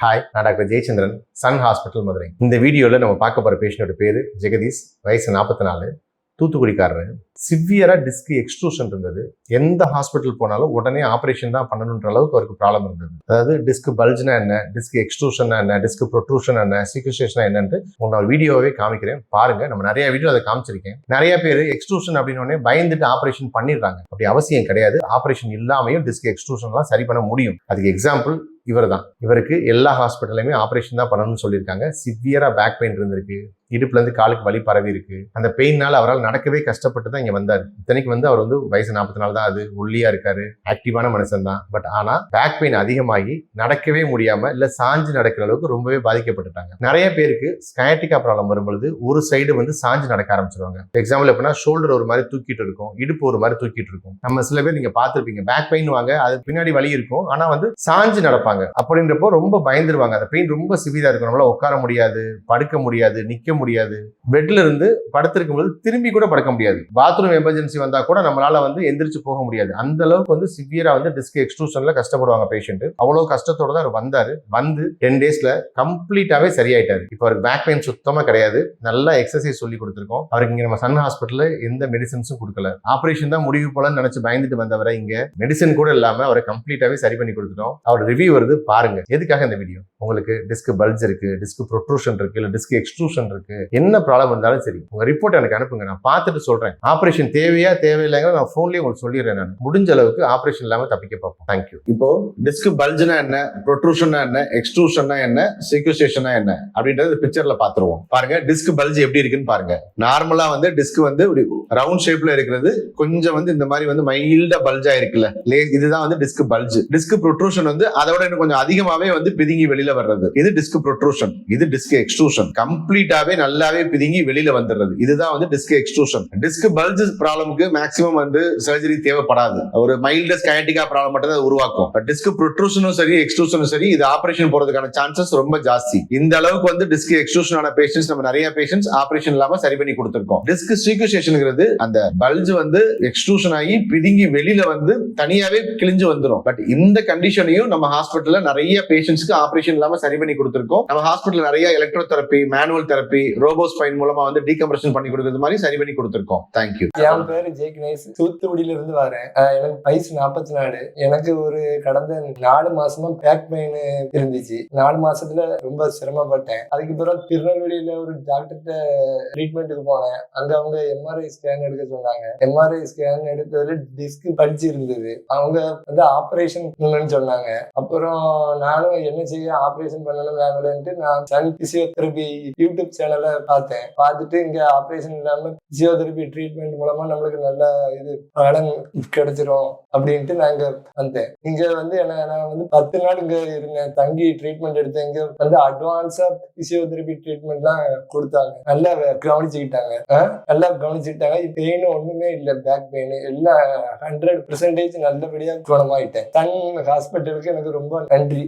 Hi, நான் doctor Jayachandran, Sun Hospital Madurai. இந்த வீடியோவில் நம்ம பார்க்க போகிற பேஷண்டோட பேர் ஜெகதீஷ், வயசு 44, தூத்துக்குடிக்காரர். சிவியராக டிஸ்க் எக்ஸ்ட்ரூஷன் இருந்தது. எந்த ஹாஸ்பிட்டல் போனாலும் உடனே ஆப்ரேஷன் தான் பண்ணணுன்ற அளவுக்கு அவருக்கு ப்ராப்ளம் இருந்தது. அதாவது டிஸ்க் பல்ஜ்னா என்ன, டிஸ்க் எக்ஸ்ட்ரூஷன் என்ன, டிஸ்க் ப்ரொட்ரூஷன் என்ன, சீக்வஸ்ட்ரேஷன் என்னன்னு உங்களோட வீடியோவே காமிக்கிறேன் பாருங்க. நம்ம நிறைய வீடியோ அதை காமிச்சிருக்கேன். நிறைய பேர் எக்ஸ்ட்ரூஷன் அப்படின்னு பயந்துட்டு ஆப்ரேஷன் பண்ணிடுறாங்க. அப்படி அவசியம் கிடையாது. ஆப்ரேஷன் இல்லாமையும் டிஸ்க் எக்ஸ்ட்ரூஷன்லாம் சரி பண்ண முடியும். அதுக்கு எக்ஸாம்பிள் இவர் தான். இவருக்கு எல்லா ஹாஸ்பிட்டல்லையுமே ஆப்ரேஷன் தான் பண்ணணும்னு சொல்லியிருக்காங்க. சிவியரா பேக் பெயின் இருந்திருக்கு, இடுப்புல இருந்து காலுக்கு வலி பரவி இருக்கு. அந்த பெயின்னால அவரால் நடக்கவே கஷ்டப்பட்டு தான் இங்க வந்தார். இத்தனைக்கு அவர் வயசு 44 தான். அது ஒல்லியா இருக்காரு, ஆக்டிவான மனுஷன் தான். பட் ஆனா பேக் பெயின் அதிகமாகி நடக்கவே முடியாம இல்ல சாஞ்சு நடக்கிற அளவுக்கு ரொம்பவே பாதிக்கப்பட்டுட்டாங்க. நிறைய பேருக்கு ஸ்கயாட்டிகா ப்ராப்ளம் வரும்பொழுது ஒரு சைடு சாஞ்சு நடக்க ஆரம்பிச்சிருவாங்க. எக்ஸாம்பிள் எப்படின்னா ஷோல்டர் ஒரு மாதிரி தூக்கிட்டு இருக்கும், இடுப்பு ஒரு மாதிரி தூக்கிட்டு இருக்கும். நம்ம சில பேர் நீங்க பார்த்திருப்பீங்க, பேக் பெயின் வாங்க, அது பின்னாடி வலி இருக்கும், ஆனா சாஞ்சு நடப்பாங்க. அப்படின்றப்போ ரொம்ப பயந்துருவாங்க. அந்த பெயின் ரொம்ப சிவியரா இருக்கும். நம்மளால உட்கார முடியாது, படுக்க முடியாது, நிக்க முடியாது. பெட்ல இருந்து படுத்திருக்கும் போது திரும்பி கூட படுக்க முடியாது. பாத்ரூம் எமர்ஜென்சி வந்தா கூட நம்மளால எந்திரிச்சு போக முடியாது. அந்த அளவுக்கு சிவியரா டிஸ்க் எக்ஸ்ட்ரூஷன்ல கஷ்டப்படுவாங்க பேஷண்ட். அவ்வளவு கஷ்டத்தோட தான் அவர் வந்தாரு. 10 டேஸ்ல கம்ப்ளீட்டாவே சரியாயிட்டாரு. இப்போ அவருக்கு பேக் பெயின் சுத்தமா கிடையாது. நல்லா எக்ஸசைஸ் சொல்லி கொடுத்துருக்கோம். அவருக்கு இங்க நம்ம சன் ஹாஸ்பிட்டல்ல எந்த மெடிசன்ஸும் கொடுக்கல. ஆபரேஷன் தான் முடிவு போலன்னு நினைச்சு பயந்துட்டு வந்தவரை இங்க மெடிசன் கூட இல்லாம அவரை கம்ப்ளீட்டாவே சரி பண்ணி கொடுத்துட்டோம். அவர் ரிவ்யூ வருது பாருங்க. எதுக்காக இந்த வீடியோ? உங்களுக்கு டிஸ்க் பல்ஜ் இருக்கு, டிஸ்க் ப்ரொட்ரூஷன் இருக்கு, இல்ல டிஸ்க் எக்ஸ்ட்ரூஷன் இருக்கு, என்ன ப்ராப்ளம் இருந்தாலும் சரி உங்க ரிப்போர்ட் எனக்கு அனுப்புங்க. நான் பார்த்துட்டு சொல்றேன். ஆபரேஷன் தேவையா தேவையில்லைங்க நான் போன்லயே உங்களுக்கு சொல்லிடுறேன். நான் முடிஞ்ச அளவுக்கு ஆபரேஷன் இல்லாம தப்பிக்க பார்ப்போம். தேங்க்யூ. இப்போ டிஸ்க் பல்ஜ்னா என்ன, ப்ரொட்ரூஷன்னா என்ன, எக்ஸ்ட்ரூஷன்னா என்ன, சீக்வஸ்ட்ரேஷன்னா என்ன அப்படின்றது பிக்சர்ல பாத்துருவோம். பாருங்க டிஸ்க் பல்ஜ் எப்படி இருக்குன்னு பாருங்க. நார்மலா டிஸ்க் ரவுண்ட் ஷேப்ல இருக்கிறது கொஞ்சம் இந்த மாதிரி மைல்டா பல்ஜா இருக்குல்ல, இதுதான் டிஸ்க் பல்ஜ். டிஸ்க் ப்ரொட்ரூஷன் அதோட கொஞ்சம் அதிகமாவே பிதுங்கி வெளியில வர்றது. இது டிஸ்க் ப்ரொட்ரூஷன். இது டிஸ்க் எக்ஸ்ட்ரூஷன். கம்ப்ளீட்டாவே நல்லாவே பிதுங்கி வெளியில வந்துடுறது. இதுதான் டிஸ்க் எக்ஸ்ட்ரூஷன். டிஸ்க் பல்ஜ் ப்ராப்ளமுக்கு மேக்ஸிமம் சர்ஜரி தேவைப்படாது. ஒரு மைல்டு ஸ்கயாட்டிகா ப்ராப்ளம் மட்டும் தான் உருவாக்கும். டிஸ்க் ப்ரொட்ரூஷனும் சரி எக்ஸ்ட்ரூஷனும் சரி இது ஆபரேஷன் போறதுக்கான சான்சஸ் ரொம்ப ஜாஸ்தி. இந்த அளவுக்கு டிஸ்க் எக்ஸ்ட்ரூஷன் ஆன பேஷண்ட்ஸ் நம்ம நிறைய பேஷண்ட்ஸ் ஆபரேஷன் இல்லாம சரி பண்ணி கொடுத்திருக்கோம். டிஸ்க் சீக்வஸ்ட்ரேஷன்ங்கிறது அந்த பல்ஜ் எக்ஸ்ட்ரூஷன் ஆகி பிதுங்கி வெளியில தனியாவே கிழிஞ்சு வந்துரும். பட் இந்த கண்டிஷனையும் நம்ம ஹாஸ்பிட்டல்ல நிறைய பேஷண்ட்ஸ்க்கு ஆபரேஷன் இல்லாம சரி பண்ணி கொடுத்திருக்கோம். நம்ம ஹாஸ்பிட்டல்ல நிறைய electro therapy, manual therapy, robo spine மூலமா டீகம்ப்ரஷன் பண்ணி கொடுக்கிறது மாதிரி சரி பண்ணி கொடுத்திருக்கோம். தேங்க்யூ. என் பேரு ஜெகதீஷ், தூத்துக்குடியில இருந்து வரேன். எனக்கு வயசு 44. எனக்கு ஒரு கடந்த 4 மாசமா பேக் பெயின் இருந்துச்சு. 4 மாசத்துல ரொம்ப சிரமப்பட்டேன். அதுக்கு பிறகு திருநெல்வேலியில ஒரு டாக்டர்கிட்ட ட்ரீட்மெண்ட்டுக்கு போனேன். அங்க அவங்க எம்ஆர்ஐ ஸ்கேன் எடுக்க சொன்னாங்க. எம்ஆர்ஐ ஸ்கேன் எடுத்ததுல டிஸ்க் பல்ஜ் இருந்தது. அவங்க ஆபரேஷன் சொன்னாங்க. அப்புறம் நானும் என்ன செய்ய, ஆபரேஷன் பண்ணணும் வேங்கலன்ட்டு நான் சன் பிசியோதெரபி யூடியூப் சேனலை பார்த்தேன். பார்த்துட்டு இங்க ஆபரேஷன் இல்லாம பிசியோதெரபி ட்ரீட்மெண்ட் மூலமா நம்மளுக்கு நல்ல பலன் கிடைச்சிரும் அப்படின்ட்டு நான் இங்க வந்தேன். இங்க நான் 10 நாள் இங்க இருந்தேன், தங்கி ட்ரீட்மெண்ட் எடுத்தேன். இங்க அட்வான்ஸா பிசியோதெரபி ட்ரீட்மெண்ட்லாம் கொடுத்தாங்க. நல்லா கவனிச்சுக்கிட்டாங்க. பெயின் ஒண்ணுமே இல்லை. பேக் பெயின் எல்லாம் 100% நல்லபடியா குணமாயிட்டேன். சன் ஹாஸ்பிட்டலுக்கு எனக்கு ரொம்ப நன்றி.